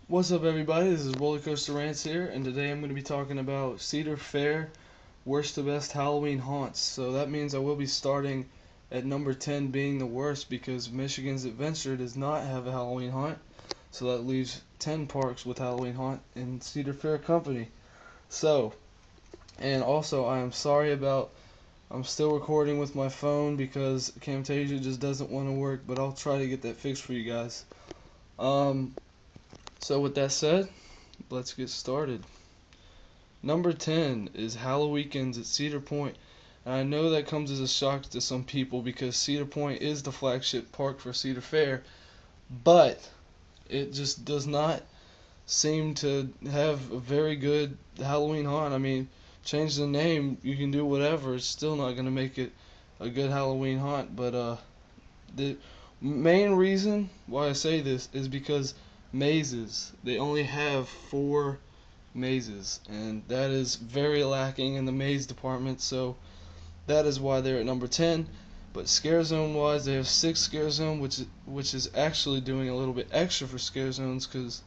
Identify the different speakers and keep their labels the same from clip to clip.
Speaker 1: What's up, everybody? This is Roller Coaster Rants here, and today I'm going to be talking about Cedar Fair worst to best Halloween haunts. So that means I will be starting at number 10 being the worst because Michigan's Adventure does not have a Halloween haunt. So that leaves 10 parks with Halloween haunt in Cedar Fair company. So, and also I am sorry about I'm still recording with my phone because Camtasia just doesn't want to work, but I'll try to get that fixed for you guys. Um, so with that said, let's get started. Number 10 is Halloween's at Cedar Point. And I know that comes as a shock to some people because Cedar Point is the flagship park for Cedar Fair, but it just does not seem to have a very good Halloween haunt. I mean, change the name, you can do whatever, it's still not going to make it a good Halloween haunt. But the main reason why I say this is because mazes. They only have four mazes, and that is very lacking in the maze department, so that is why they're at number 10. But scare zone wise, they have 6 scare zone, which is actually doing a little bit extra for scare zones because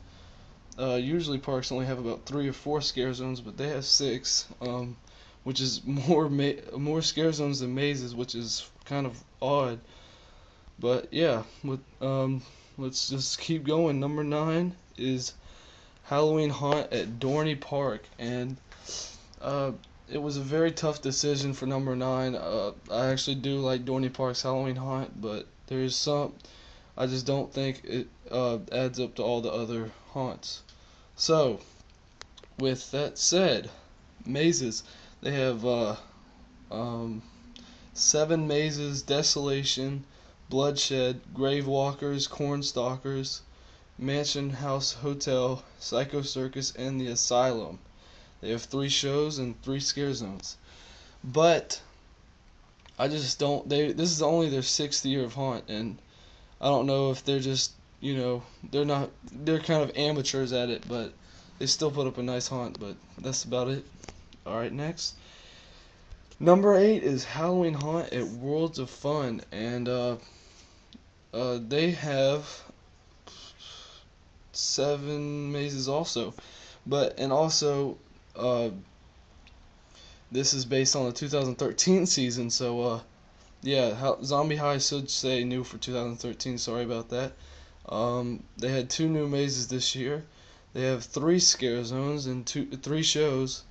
Speaker 1: usually parks only have about 3 or 4 scare zones, but they have 6, which is more scare zones than mazes, which is kind of odd. But yeah, let's just keep going. Number 9 is Halloween haunt at Dorney Park, and uh, it was a very tough decision for number 9. I actually do like Dorney Park's Halloween haunt, but there's some I just don't think it adds up to all the other haunts. So, with that said, mazes. They have um, 7 mazes: Desolation, Bloodshed, Gravewalkers, Cornstalkers, Mansion House Hotel, Psycho Circus, and the Asylum. They have 3 shows and 3 scare zones. But I just don't. This is only their 6th year of haunt, and I don't know if they're just they're not they're kind of amateurs at it, but they still put up a nice haunt. But that's about it. All right, next. Number 8 is Halloween haunt at Worlds of Fun, and they have 7 mazes also, and also uh, this is based on the 2013 season, so yeah, Zombie High should say new for 2013. Sorry about that. They had 2 new mazes this year. They have 3 scare zones and 3 shows.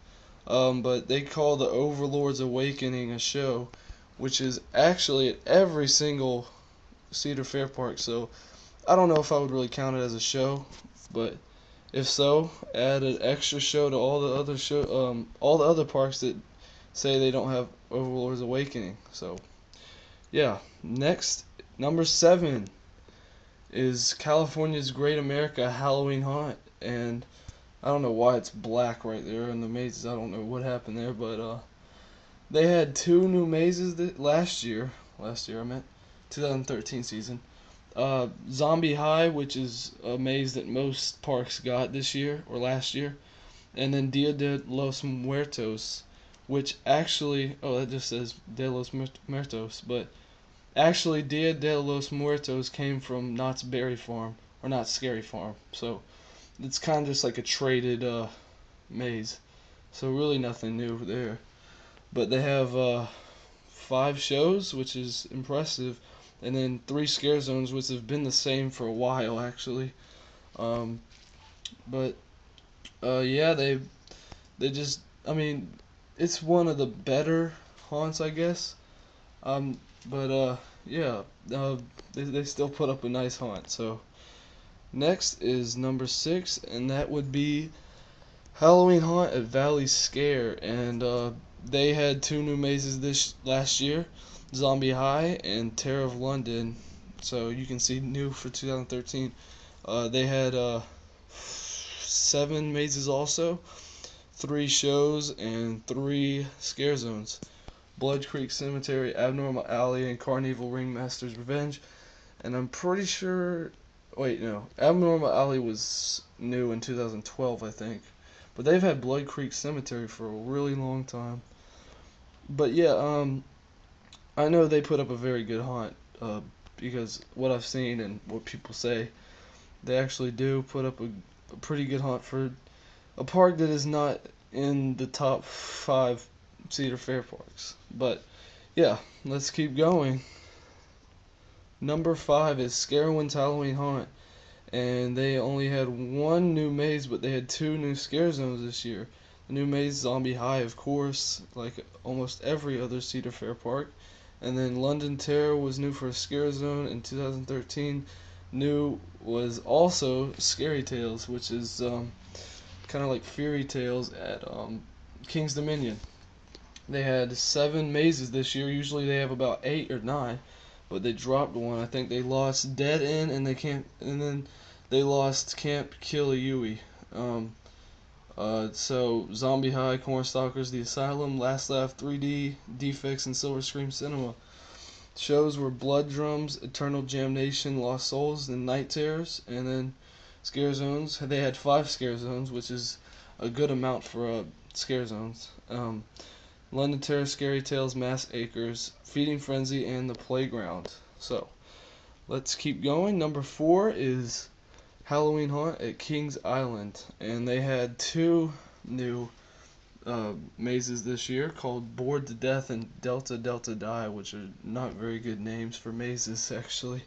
Speaker 1: But they call the Overlord's Awakening a show, which is actually at every single Cedar Fair park. So I don't know if I would really count it as a show, but if so, add an extra show to all the other parks that say they don't have Overlord's Awakening. So yeah, next, number 7 is California's Great America Halloween Haunt, and I don't know why it's black right there in the mazes. I don't know what happened there, but they had 2 new mazes last year. Last year I meant 2013 season. Zombie High, which is a maze that most parks got this year or last year, and then Dia de los Muertos, which actually, oh, that just says De los Muertos, but actually Dia de los Muertos came from Knott's Berry Farm or Knott's Scary Farm, so it's kind of just like a traded maze. So really nothing new there. But they have 5 shows, which is impressive, and then 3 scare zones, which have been the same for a while actually. Um, but yeah, they just, I mean, it's one of the better haunts, I guess. Um, but yeah, they still put up a nice haunt. So next is number 6, and that would be Halloween haunt at Valley Scare, and they had 2 new mazes this last year, Zombie High and Terror of London. So you can see new for 2013. They had 7 mazes also, 3 shows, and 3 scare zones: Blood Creek Cemetery, Abnormal Alley, and Carnival Ringmaster's Revenge. And I'm pretty sure. Wait, no. Abnormal Alley was new in 2012, I think. But they've had Blood Creek Cemetery for a really long time. But yeah, I know they put up a very good haunt, because what I've seen and what people say, they actually do put up a pretty good haunt for a park that is not in the top 5 Cedar Fair parks. But yeah, let's keep going. Number 5 is Scarowinds Halloween Haunt, and they only had one new maze, but they had two new scare zones this year. The new maze, Zombie High, of course, like almost every other Cedar Fair park. And then London Terror was new for a scare zone in 2013. New was also Scary Tales, which is kind of like Fairy Tales at King's Dominion. They had 7 mazes this year. Usually they have about 8 or 9, but they dropped one. I think they lost Dead End, and then they lost Camp Kill a Yui. So Zombie High, Cornstalkers, The Asylum, Last Laugh 3D, Defects, and Silver Scream Cinema. Shows were Blood Drums, Eternal Damnation, Lost Souls, and Night Terrors. And then scare zones. They had 5 scare zones, which is a good amount for scare zones. London Terror, Scary Tales, Mass Acres, Feeding Frenzy, and The Playground. So let's keep going. Number 4 is Halloween Haunt at Kings Island, and they had 2 new mazes this year called Bored to Death and Delta Delta Die, which are not very good names for mazes actually.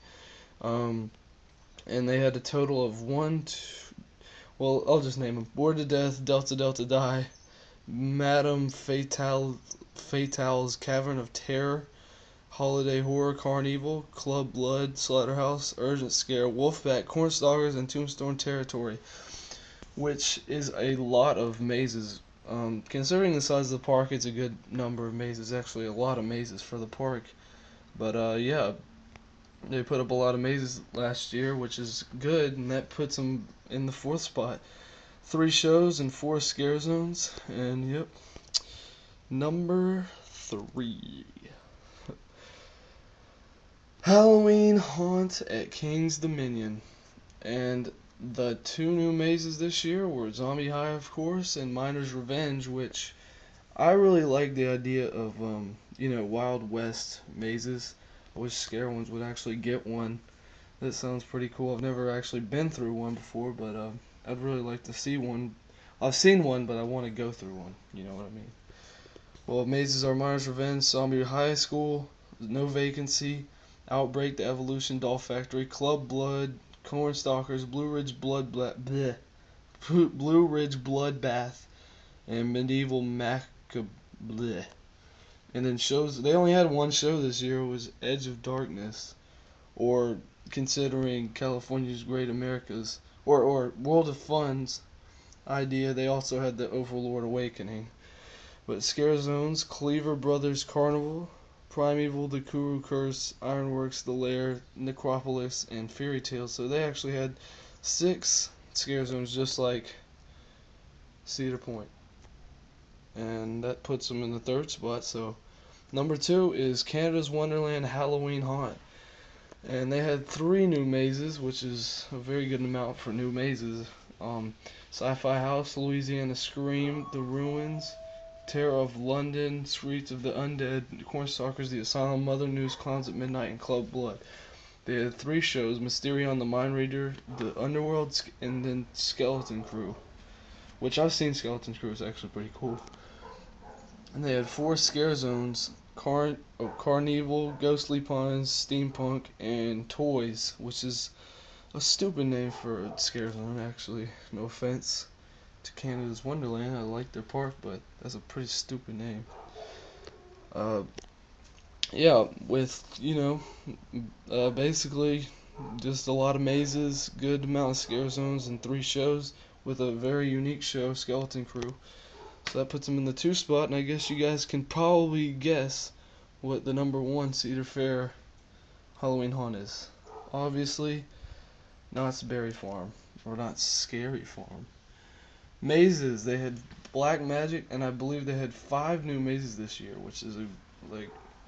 Speaker 1: And they had a total of well, I'll just name them: Bored to Death, Delta Delta Die, Madame Fatale's Cavern of Terror, Holiday Horror Carnival, Club Blood, Slaughterhouse, Urgent Scare, Wolfpack, Cornstalkers, and Tombstone Territory, which is a lot of mazes. Considering the size of the park, it's a good number of mazes. Actually, a lot of mazes for the park. But yeah, they put up a lot of mazes last year, which is good, and that puts them in the 4th spot. 3 shows and 4 scare zones, and yep. Number 3. Halloween Haunt at King's Dominion. And the 2 new mazes this year were Zombie High, of course, and Miner's Revenge, which I really like the idea of, Wild West mazes. I wish Scarowinds would actually get one. That sounds pretty cool. I've never actually been through one before, but I'd really like to see one. I've seen one, but I want to go through one. You know what I mean? Well, mazes are Miner's Revenge, Zombie High School, No Vacancy, Outbreak, The Evolution, Doll Factory, Club Blood, Cornstalkers, Blue Ridge Bloodbath, and Medieval Macabre. And then shows, they only had one show this year. It was Edge of Darkness, or considering California's Great Americas, or World of Fun's idea, they also had the Overlord Awakening. But scare zones: Cleaver Brothers Carnival, Primeval, The Kuru Curse, Ironworks, The Lair, Necropolis, and Fairy Tales. So they actually had 6 scare zones, just like Cedar Point. And that puts them in the 3rd spot. So number 2 is Canada's Wonderland Halloween Haunt. And they had 3 new mazes, which is a very good amount for new mazes. Sci-Fi House, Louisiana Scream, The Ruins, Terror of London, Streets of the Undead, Cornstalkers, The Asylum, Mother News, Clowns at Midnight, and Club Blood. They had 3 shows: Mysterion the Mind Reader, The Underworld, and then Skeleton Crew, which I've seen. Skeleton Crew is actually pretty cool. And they had 4 scare zones: Carnival, Ghostly Pines, Steampunk, and Toys, which is a stupid name for a scare zone, actually. No offense to Canada's Wonderland. I like their park, but that's a pretty stupid name. Yeah, with, basically just a lot of mazes, good amount of scare zones, and 3 shows, with a very unique show, Skeleton Crew. So that puts them in the 2 spot, and I guess you guys can probably guess what the number 1 Cedar Fair Halloween Haunt is. Obviously, Knott's Berry Farm, or not Scary Farm. Mazes, they had Black Magic, and I believe they had 5 new mazes this year, which is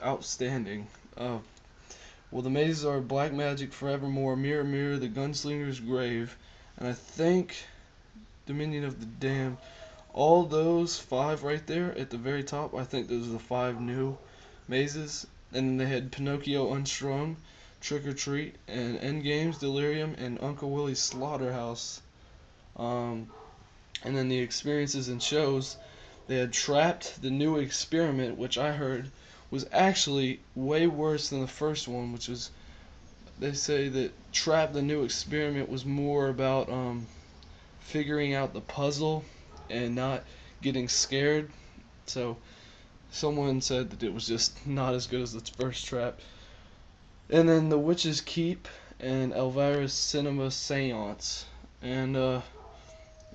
Speaker 1: outstanding. Well, the mazes are Black Magic, Forevermore, Mirror Mirror, The Gunslinger's Grave, and I think Dominion of the Damned. All those 5 right there at the very top, I think those are the 5 new mazes. And then they had Pinocchio Unstrung, Trick or Treat, and Endgames, Delirium, and Uncle Willie's Slaughterhouse. Um, and then the experiences and shows, they had Trapped, the new experiment, which I heard was actually way worse than the first one, which is, they say that Trapped, the new experiment, was more about figuring out the puzzle and not getting scared. So someone said that it was just not as good as the first Trap. And then The Witch's Keep and Elvira's Cinema Seance. And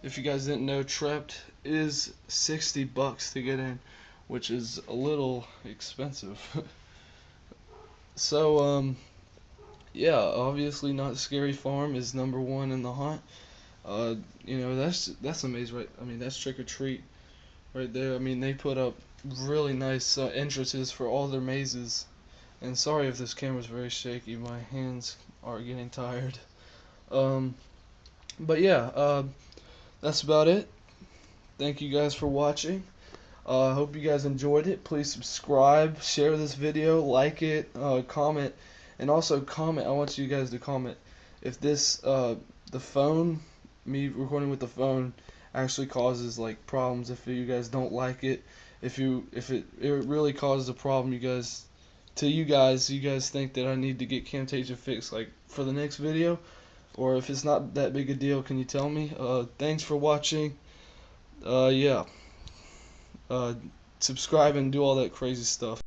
Speaker 1: if you guys didn't know, Trapped is $60 to get in, which is a little expensive. So yeah, obviously Not Scary Farm is number one in the hunt. Uh, that's amazing, right? I mean, that's Trick or Treat right there. I mean, they put up really nice entrances for all their mazes. And sorry if this camera's very shaky, my hands are getting tired. Um, but yeah, that's about it. Thank you guys for watching. I hope you guys enjoyed it. Please subscribe, share this video, like it, comment, and also comment. I want you guys to comment if this, the phone, me recording with the phone, actually causes like problems. If you guys don't like it, if it really causes a problem, you guys think that I need to get Camtasia fixed like for the next video, or if it's not that big a deal, can you tell me? Thanks for watching. Yeah. Uh, subscribe and do all that crazy stuff.